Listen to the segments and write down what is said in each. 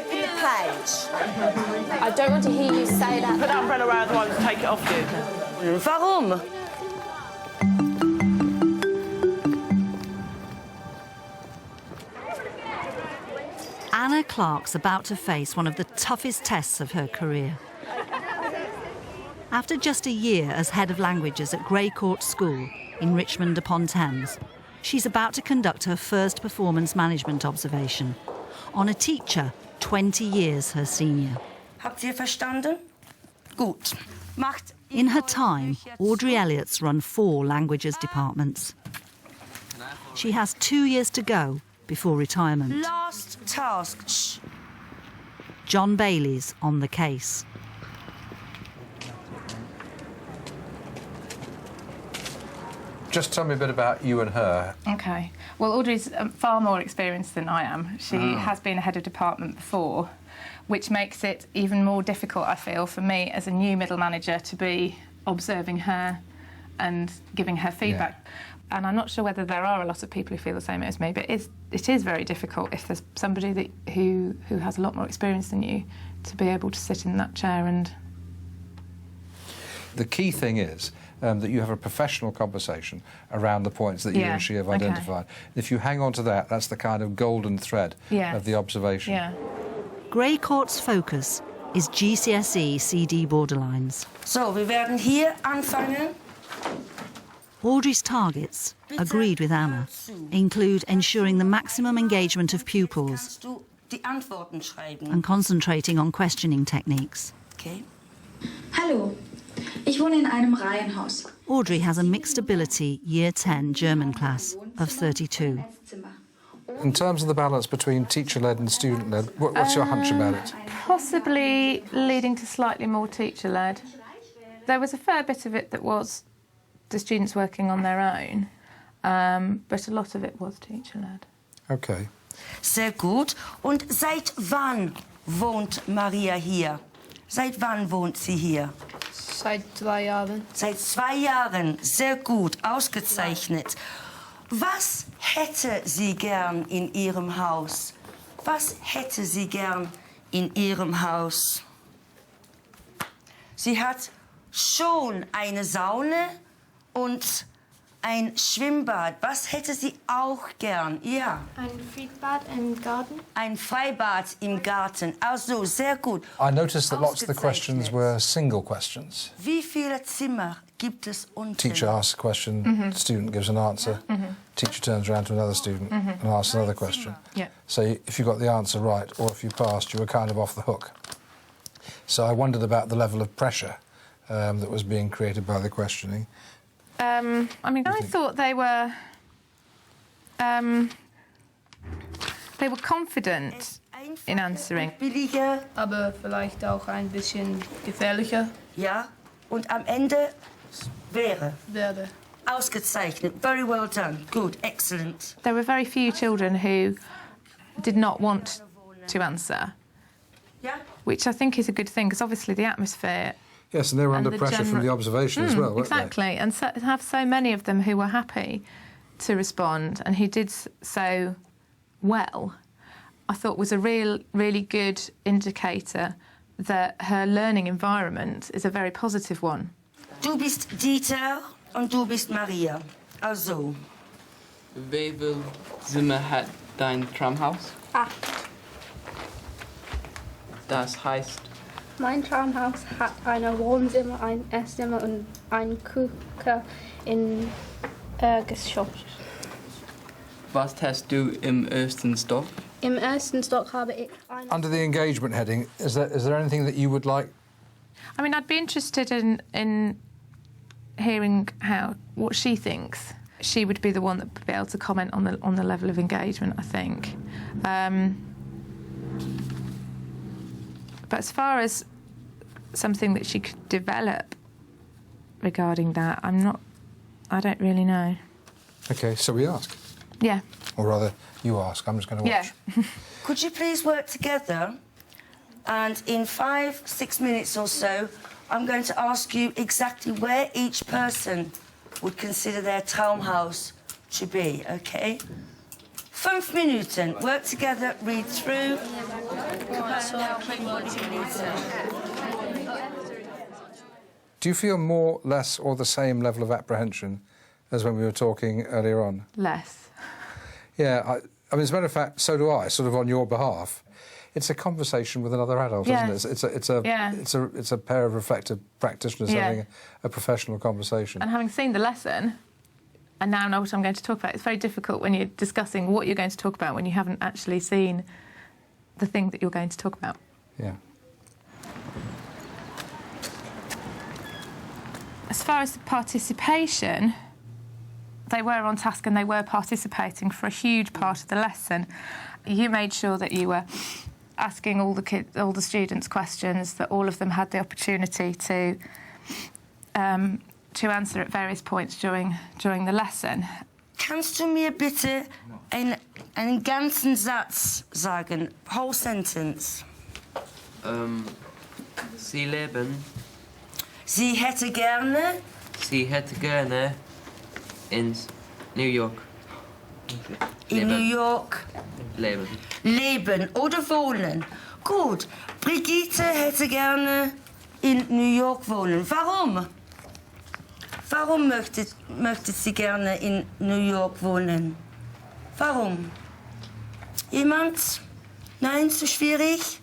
open the page. I don't want to hear you say that. Put that umbrella around while I take it off you. Warum? Anna Clark's about to face one of the toughest tests of her career. After just a year as head of languages at Grey Court School in Richmond upon Thames, she's about to conduct her first performance management observation on a teacher 20 years her senior. Habt ihr verstanden? Gut. Macht. In her time, Audrey Elliott's run 4 languages departments. She has 2 years to go before retirement. Last task. Shh. John Bayley's on the case. Just tell me a bit about you and her. OK. Well, Audrey's far more experienced than I am. She has been a head of department before, which makes it even more difficult, I feel, for me as a new middle manager to be observing her and giving her feedback. Yeah. And I'm not sure whether there are a lot of people who feel the same as me, but it is very difficult if there's somebody who has a lot more experience than you to be able to sit in that chair and... The key thing is that you have a professional conversation around the points that you and she have identified. If you hang on to that, that's the kind of golden thread of the observation. Yeah. Grey Court's focus is GCSE CD borderlines. So, wir werden hier anfangen. Audrey's targets, agreed with Anna, include ensuring the maximum engagement of pupils and concentrating on questioning techniques. Okay. Hallo, ich wohne in einem Reihenhaus. Audrey has a mixed ability Year 10 German class of 32. In terms of the balance between teacher-led and student-led, what's your hunch about it? Possibly leading to slightly more teacher-led. There was a fair bit of it that was the students working on their own, but a lot of it was teacher-led. OK. Sehr gut. Und seit wann wohnt Maria hier? Seit wann wohnt sie hier? Seit 2 Jahren. Seit 2 Jahren. Sehr gut. Ausgezeichnet. Was hätte sie gern in ihrem Haus? Was hätte sie gern in ihrem Haus? Sie hat schon eine Sauna und ein Schwimmbad. Was hätte sie auch gern? Ja. Ein Freibad im Garten. Ein Freibad im Garten. Also, sehr gut. I noticed that lots of the questions were single questions. Wie viele Zimmer gibt es unten? Teacher asks a question, student gives an answer, teacher turns around to another student and asks another question. Yeah. So if you got the answer right or if you passed, you were kind of off the hook. So I wondered about the level of pressure that was being created by the questioning. I mean, I thought they were confident in answering. Billiger. Aber vielleicht auch ein bisschen gefährlicher. Ja. Und am Ende wäre. Werde. Ausgezeichnet. Very well done. Good. Excellent. There were very few children who did not want to answer, which I think is a good thing, because obviously the atmosphere... Yes, and they were under pressure from the observation as well, weren't exactly. And so, have so many of them who were happy to respond and who did so well, I thought was a really good indicator that her learning environment is a very positive one. Du bist Dieter und du bist Maria. Also. Wie viele Zimmer hat dein Traumhaus? 8. Das heißt... Mein Traumhaus hat ein Wohnzimmer, ein Esszimmer und eine Küche im Geschoss. Was hast du im ersten Stock? Im ersten Stock habe ich eine... Under the engagement heading, is there anything that you would like? I mean, I'd be interested in hearing what she thinks. She would be the one that would be able to comment on the level of engagement, I think. But as far as something that she could develop regarding that, I don't really know. OK, so we ask. Yeah. Or rather, you ask. I'm just going to watch. Yeah. Could you please work together? And in 5-6 minutes or so, I'm going to ask you exactly where each person would consider their Traumhaus to be, OK? 5 Minuten. Work together, read through. Do you feel more, less, or the same level of apprehension as when we were talking earlier on? Less. Yeah, I mean, as a matter of fact, so do I, sort of on your behalf. It's a conversation with another adult, isn't it? It's a pair of reflective practitioners having a professional conversation. And having seen the lesson, and now know what I'm going to talk about, it's very difficult when you're discussing what you're going to talk about when you haven't actually seen the thing that you're going to talk about. Yeah. As far as the participation, they were on task and they were participating for a huge part of the lesson. You made sure that you were asking all the students questions, that all of them had the opportunity to answer at various points during the lesson. Kannst du mir bitte einen ganzen Satz sagen? Whole sentence. Sie leben. Sie hätte gerne. Sie hätte gerne in New York. In New York. Leben. Leben oder wohnen. Gut. Brigitte hätte gerne in New York wohnen. Warum? Warum möchte sie gerne in New York wohnen? Warum? Jemand? Nein, zu schwierig?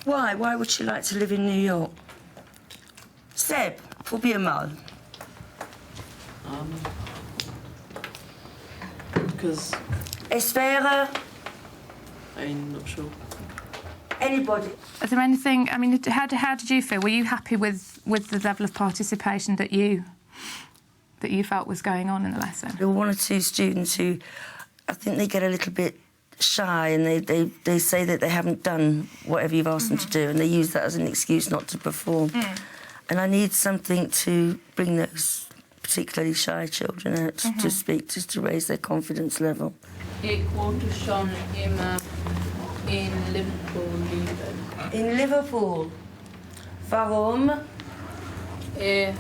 Why? Why would she like to live in New York? Seb, probier mal. Because Es wäre... I'm not sure. Anybody. Is there anything? I mean, how did you feel? Were you happy with the level of participation that you felt was going on in the lesson? There were one or two students who, I think they get a little bit shy and they say that they haven't done whatever you've asked them to do, and they use that as an excuse not to perform. And I need something to bring those particularly shy children out to speak, just to raise their confidence level. Ik woonde schon immer in Liverpool leven. In Liverpool. Warum? Ik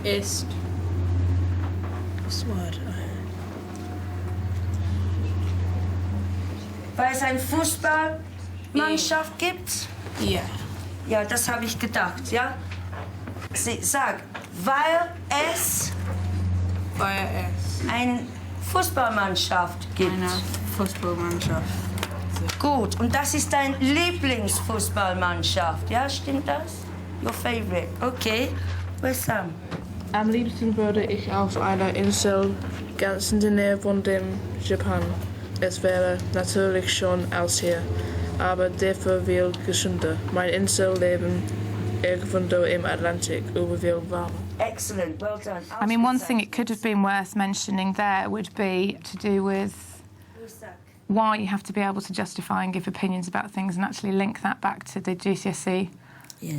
is... Wat? Weil es eine Fußballmannschaft gibt? Ja. Ja, das habe ich gedacht, ja? Sag, weil es eine Fußballmannschaft gibt. Eine Fußballmannschaft. Gut, und das ist deine Lieblingsfußballmannschaft, ja? Stimmt das? Your favorite, okay. Where's Sam? Am liebsten würde ich auf einer Insel ganz in der Nähe von dem Japan. Es wäre natürlich schon als hier, aber dafür viel gesünder. Mein Inselleben irgendwo im Atlantik, über viel warmer. Excellent, well done. I mean, one thing it could have been worth mentioning there would be to do with why you have to be able to justify and give opinions about things and actually link that back to the GCSE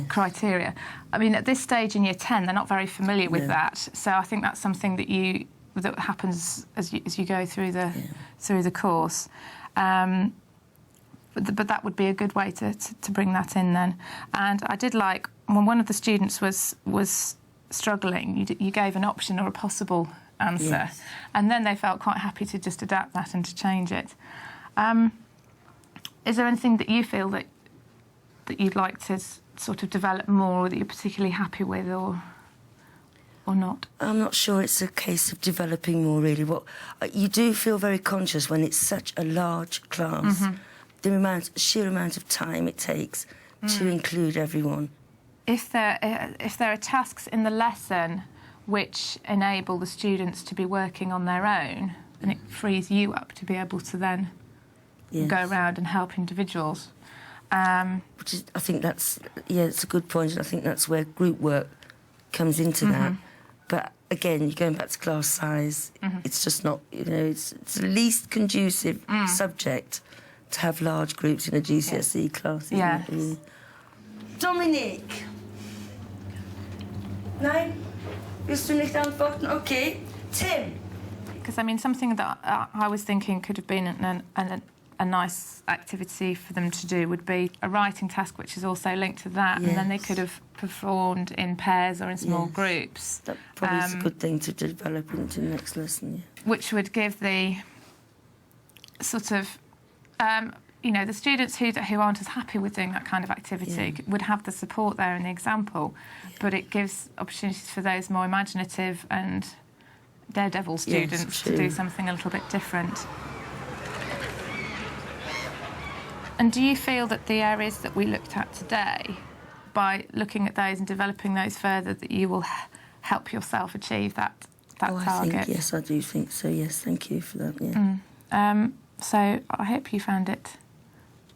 criteria. I mean, at this stage in Year 10, they're not very familiar with that, so I think that's something that happens as you go through the course. But that would be a good way to bring that in then. And I did like when one of the students was struggling, you gave an option or a possible answer, and then they felt quite happy to just adapt that and to change it. Is there anything that you feel that you'd like to sort of develop more, or that you're particularly happy with, or not? I'm not sure it's a case of developing more, really. What you do feel very conscious when it's such a large class, the sheer amount of time it takes to include everyone. If there are tasks in the lesson which enable the students to be working on their own, then it frees you up to be able to then go around and help individuals. Which is, I think that's, it's a good point, and I think that's where group work comes into that. But again, you're going back to class size. It's just not, it's the least conducive subject to have large groups in a GCSE class. Yes. Dominique? Nein? Willst du nicht antworten? Okay. Tim? Because, I mean, something that I was thinking could have been a nice activity for them to do would be a writing task, which is also linked to that, Yes. and then they could have performed in pairs or in small Yes. groups. That probably is a good thing to develop into the next lesson, yeah. Which would give the sort of, you know, the students who aren't as happy with doing that kind of activity would have the support there in the example, but it gives opportunities for those more imaginative and daredevil students to do something a little bit different. And do you feel that the areas that we looked at today, by looking at those and developing those further, that you will help yourself achieve that target? I think, yes, I do think so, yes. Thank you for that, yeah. So I hope you found it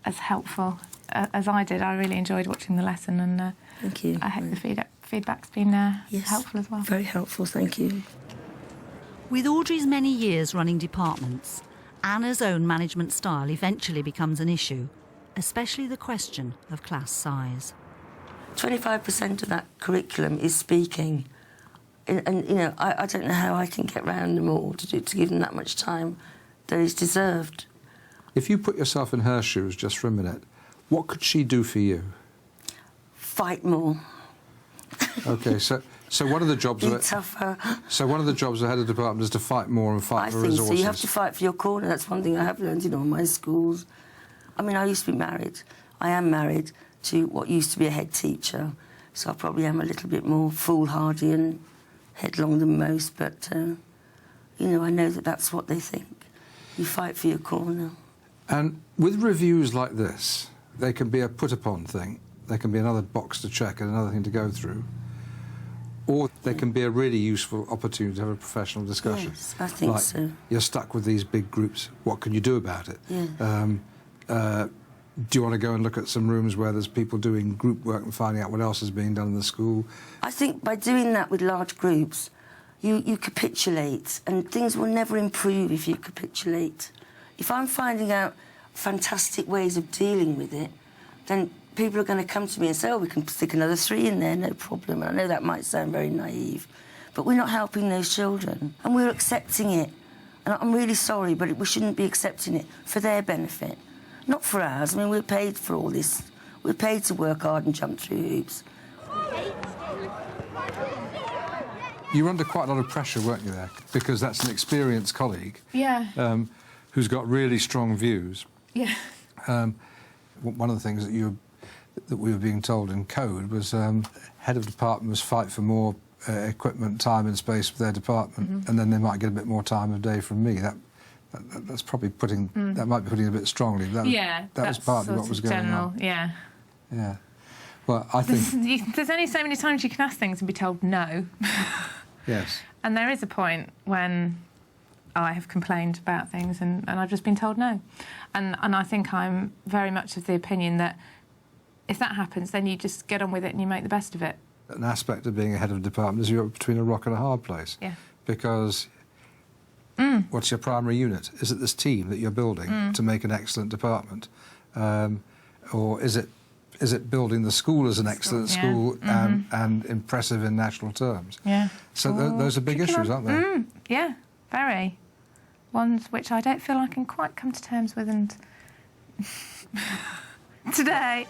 as helpful as I did. I really enjoyed watching the lesson, and thank you. I hope the feedback's been helpful as well. Very helpful, thank you. With Audrey's many years running departments, Anna's own management style eventually becomes an issue, especially the question of class size. 25% of that curriculum is speaking. And you know, I don't know how I can get round them all to give them that much time that is deserved. If you put yourself in her shoes just for a minute, what could she do for you? Fight more. OK, so one of the jobs... Be tougher. So one of the jobs of the head of department is to fight more and fight for resources. I think so. You have to fight for your corner. That's one thing I have learned in all my schools. I mean, I used to be married. I am married to what used to be a head teacher, so I probably am a little bit more foolhardy and headlong than most, but, you know, I know that that's what they think. You fight for your corner. And with reviews like this, they can be a put-upon thing. They can be another box to check and another thing to go through. Or they can be a really useful opportunity to have a professional discussion. Yes, I think like, so. You're stuck with these big groups. What can you do about it? Yeah. Do you want to go and look at some rooms where there's people doing group work and finding out what else is being done in the school? I think by doing that with large groups, you capitulate, and things will never improve if you capitulate. If I'm finding out fantastic ways of dealing with it, then people are going to come to me and say, oh, we can stick another 3 in there, no problem. And I know that might sound very naive, but we're not helping those children, and we're accepting it. And I'm really sorry, but we shouldn't be accepting it for their benefit, not for ours. I mean, we're paid for all this. We're paid to work hard and jump through hoops. You were under quite a lot of pressure, weren't you, there? Because that's an experienced colleague. Yeah. Who's got really strong views. Yeah. One of the things that we were being told in code was head of department must fight for more equipment, time and space for their department, and then they might get a bit more time of day from me. That's probably putting... That might be putting it a bit strongly. But that was partly what was going on. Yeah. Yeah. Well, I think... There's only so many times you can ask things and be told no. Yes. And there is a point when I have complained about things and I've just been told no. And I think I'm very much of the opinion that if that happens, then you just get on with it and you make the best of it. An aspect of being a head of department is you're between a rock and a hard place. Yeah. Because what's your primary unit? Is it this team that you're building to make an excellent department? Or is it building the school as an excellent school and impressive in national terms? Yeah. So those are big issues, aren't they? Yeah, very. Ones which I don't feel I can quite come to terms with and today.